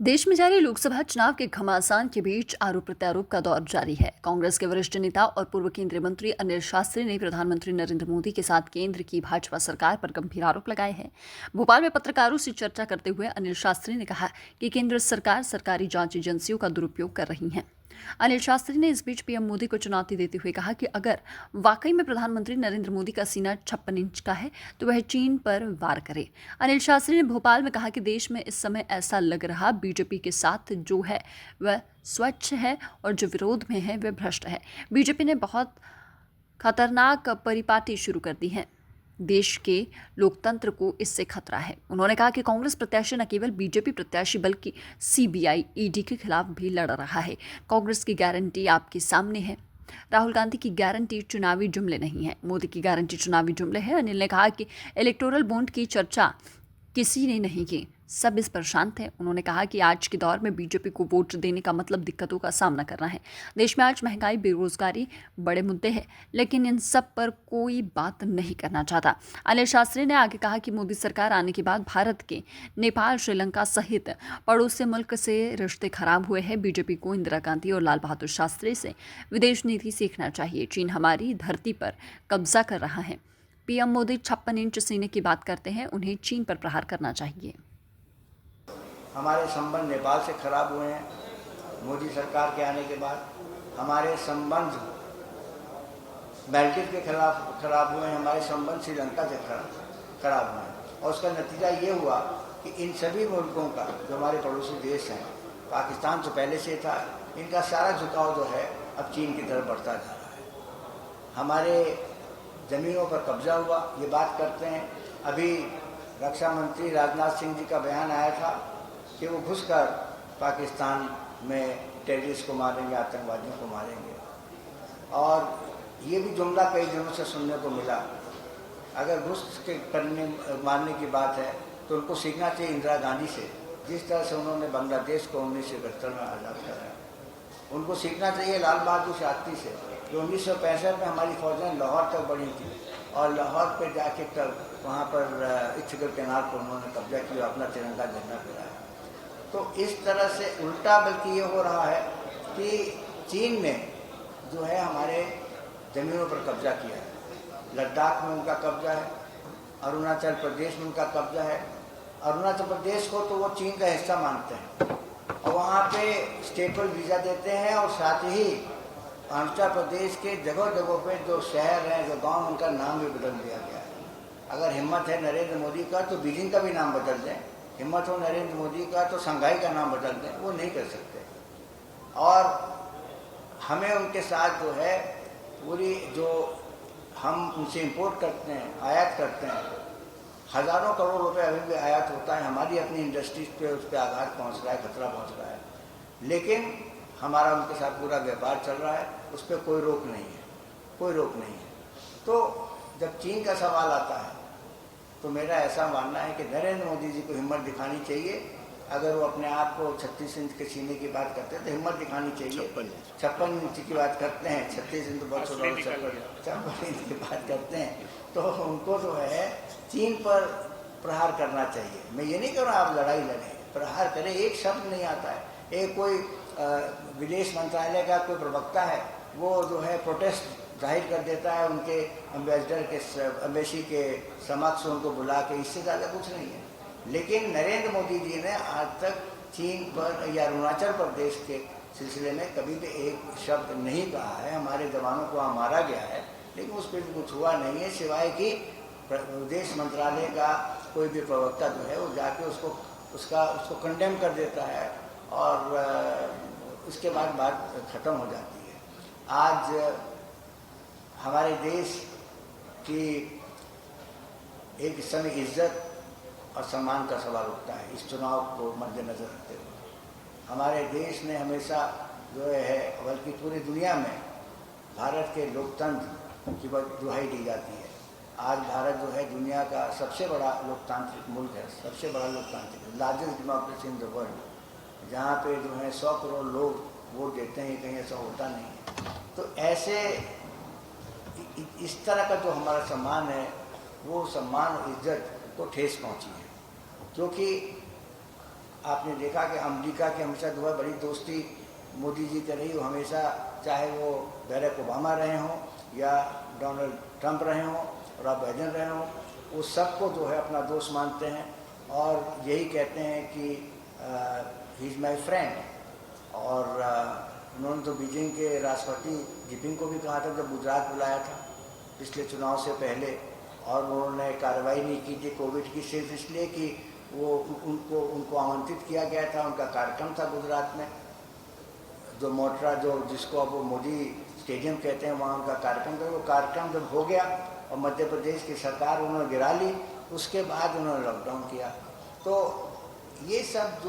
देश में जारी लोकसभा चुनाव के घमासान के बीच आरोप प्रत्यारोप का दौर जारी है। कांग्रेस के वरिष्ठ नेता और पूर्व केंद्रीय मंत्री अनिल शास्त्री ने प्रधानमंत्री नरेंद्र मोदी के साथ केंद्र की भाजपा सरकार पर गंभीर आरोप लगाए हैं। भोपाल में पत्रकारों से चर्चा करते हुए अनिल शास्त्री ने कहा कि केंद्र सरकार सरकारी जांच एजेंसियों का दुरुपयोग कर रही है। अनिल शास्त्री ने इस बीच पीएम मोदी को चुनौती देते हुए कहा कि अगर वाकई में प्रधानमंत्री नरेंद्र मोदी का सीना 56 इंच का है तो वह चीन पर वार करे। अनिल शास्त्री ने भोपाल में कहा कि देश में इस समय ऐसा लग रहा बीजेपी के साथ जो है वह स्वच्छ है और जो विरोध में है वह भ्रष्ट है। बीजेपी ने बहुत खतरनाक परिपाटी शुरू कर दी है। देश के लोकतंत्र को इससे खतरा है। उन्होंने कहा कि कांग्रेस प्रत्याशी न केवल बीजेपी प्रत्याशी बल्कि सीबीआई, ईडी के खिलाफ भी लड़ रहा है। कांग्रेस की गारंटी आपके सामने है। राहुल गांधी की गारंटी चुनावी जुमले नहीं है, मोदी की गारंटी चुनावी जुमले है। अनिल ने कहा कि इलेक्टोरल बॉन्ड की चर्चा किसी ने नहीं की, सब इस पर शांत है। उन्होंने कहा कि आज के दौर में बीजेपी को वोट देने का मतलब दिक्कतों का सामना करना है। देश में आज महंगाई, बेरोजगारी बड़े मुद्दे हैं, लेकिन इन सब पर कोई बात नहीं करना चाहता। अनिल शास्त्री ने आगे कहा कि मोदी सरकार आने के बाद भारत के नेपाल, श्रीलंका सहित पड़ोसी मुल्क से रिश्ते खराब हुए हैं। बीजेपी को इंदिरा गांधी और लाल बहादुर शास्त्री से विदेश नीति सीखना चाहिए। चीन हमारी धरती पर कब्जा कर रहा है। पीएम मोदी 56 इंच सीने की बात करते हैं, उन्हें चीन पर प्रहार करना चाहिए। हमारे संबंध नेपाल से खराब हुए हैं। मोदी सरकार के आने के बाद हमारे संबंध मालदीव के खिलाफ खराब हुए हैं। हमारे संबंध श्रीलंका से खराब हुए हैं और उसका नतीजा ये हुआ कि इन सभी मुल्कों का, जो हमारे पड़ोसी देश हैं, पाकिस्तान तो पहले से था, इनका सारा झुकाव जो है अब चीन की तरफ बढ़ता जा रहा है। हमारे ज़मीनों पर कब्जा हुआ, ये बात करते हैं। अभी रक्षा मंत्री राजनाथ सिंह जी का बयान आया था कि वो घुसकर पाकिस्तान में टेररिस्ट को मारेंगे, आतंकवादियों को मारेंगे, और ये भी जुमला कई दिनों से सुनने को मिला। अगर घुस के मारने की बात है तो उनको सीखना चाहिए इंदिरा गांधी से, जिस तरह से उन्होंने बांग्लादेश को 1971 में आज़ाद कराया। उनको सीखना चाहिए लाल बहादुर शास्त्री से, जो 1965 में हमारी फौजें लाहौर तक बढ़ी थी और लाहौर पर जाके तब वहाँ पर इच्छगढ़ कैनाल पर उन्होंने कब्जा किया, अपना तिरंगा झंडा फहराया। तो इस तरह से उल्टा बल्कि ये हो रहा है कि चीन ने जो है हमारे ज़मीनों पर कब्जा किया है। लद्दाख में उनका कब्जा है, अरुणाचल प्रदेश में उनका कब्जा है। अरुणाचल प्रदेश को तो वो चीन का हिस्सा मानते हैं और वहाँ पे स्टेपल वीज़ा देते हैं, और साथ ही अरुणाचल प्रदेश के जगह जगहों पे जो शहर हैं, जो गांव, उनका नाम भी बदल दिया गया है। अगर हिम्मत है नरेंद्र मोदी का तो बीजिंग का भी नाम बदल दें, हिम्मत हो नरेंद्र मोदी का तो शंघाई का नाम बदल दें, वो नहीं कर सकते। और हमें उनके साथ जो है पूरी, जो हम उनसे इंपोर्ट करते हैं, आयात करते हैं, हज़ारों करोड़ रुपए अभी भी आयात होता है। हमारी अपनी इंडस्ट्रीज पे उस पर आघात पहुँच रहा है, खतरा पहुँच रहा है, लेकिन हमारा उनके साथ पूरा व्यापार चल रहा है, उस पर कोई रोक नहीं है, कोई रोक नहीं है। तो जब चीन का सवाल आता है तो मेरा ऐसा मानना है कि नरेंद्र मोदी जी को हिम्मत दिखानी चाहिए। अगर वो अपने आप को 36 इंच के सीने की बात करते हैं तो हिम्मत दिखानी चाहिए। 56 इंच की बात करते हैं, 36 इंच तो बहुत छोटा, 56 इंच की बात करते हैं, तो उनको जो है चीन पर प्रहार करना चाहिए। मैं ये नहीं कह रहा आप लड़ाई लड़ें, प्रहार करें। एक शब्द नहीं आता है, एक कोई विदेश मंत्रालय का कोई प्रवक्ता है, वो जो है प्रोटेस्ट जाहिर कर देता है उनके एम्बेसडर के, एम्बेसी के समक्ष उनको बुला के, इससे ज़्यादा कुछ नहीं है। लेकिन नरेंद्र मोदी जी ने आज तक चीन पर या अरुणाचल प्रदेश के सिलसिले में कभी भी एक शब्द नहीं कहा है। हमारे जवानों को वहाँ मारा गया है, लेकिन उस पर भी कुछ हुआ नहीं है, सिवाय कि विदेश मंत्रालय का कोई भी प्रवक्ता जो है वो जाके उसको कंडेम कर देता है और उसके बाद बात खत्म हो जाती है। आज हमारे देश की एक समय इज्जत और सम्मान का सवाल उठता है। इस चुनाव को मद्देनजर रखते हुए हमारे देश ने हमेशा जो है, बल्कि पूरी दुनिया में भारत के लोकतंत्र की दुहाई दी जाती है। आज भारत जो है दुनिया का सबसे बड़ा लोकतांत्रिक मुल्क है, सबसे बड़ा लोकतांत्रिक, largest democracy in the world, जहाँ पे जो है 100 करोड़ लोग वोट देते हैं। कहीं ऐसा होता नहीं है। तो ऐसे इस तरह का जो हमारा सम्मान है, वो सम्मान और इज्जत को ठेस पहुंची है, क्योंकि आपने देखा कि अमेरिका की हमेशा जो है बड़ी दोस्ती मोदी जी कर रही हो हमेशा, चाहे वो बैरक ओबामा रहे हों या डोनाल्ड ट्रंप रहे हों और अब बाइडेन रहे हों, वो सबको जो है अपना दोस्त मानते हैं और यही कहते हैं कि ही इज़ माई फ्रेंड। और उन्होंने तो बीजिंग के राष्ट्रपति जिनपिंग को भी कहा था जब गुजरात बुलाया था पिछले चुनाव से पहले, और उन्होंने कार्रवाई नहीं की थी कोविड की, सिर्फ इसलिए कि वो उनको आमंत्रित किया गया था, उनका कार्यक्रम था गुजरात में, जो मोटरा जो जिसको अब वो मोदी स्टेडियम कहते हैं, वहाँ उनका कार्यक्रम था। वो कार्यक्रम जब हो गया और मध्य प्रदेश की सरकार उन्होंने गिरा ली, उसके बाद उन्होंने लॉकडाउन किया। तो ये सब जो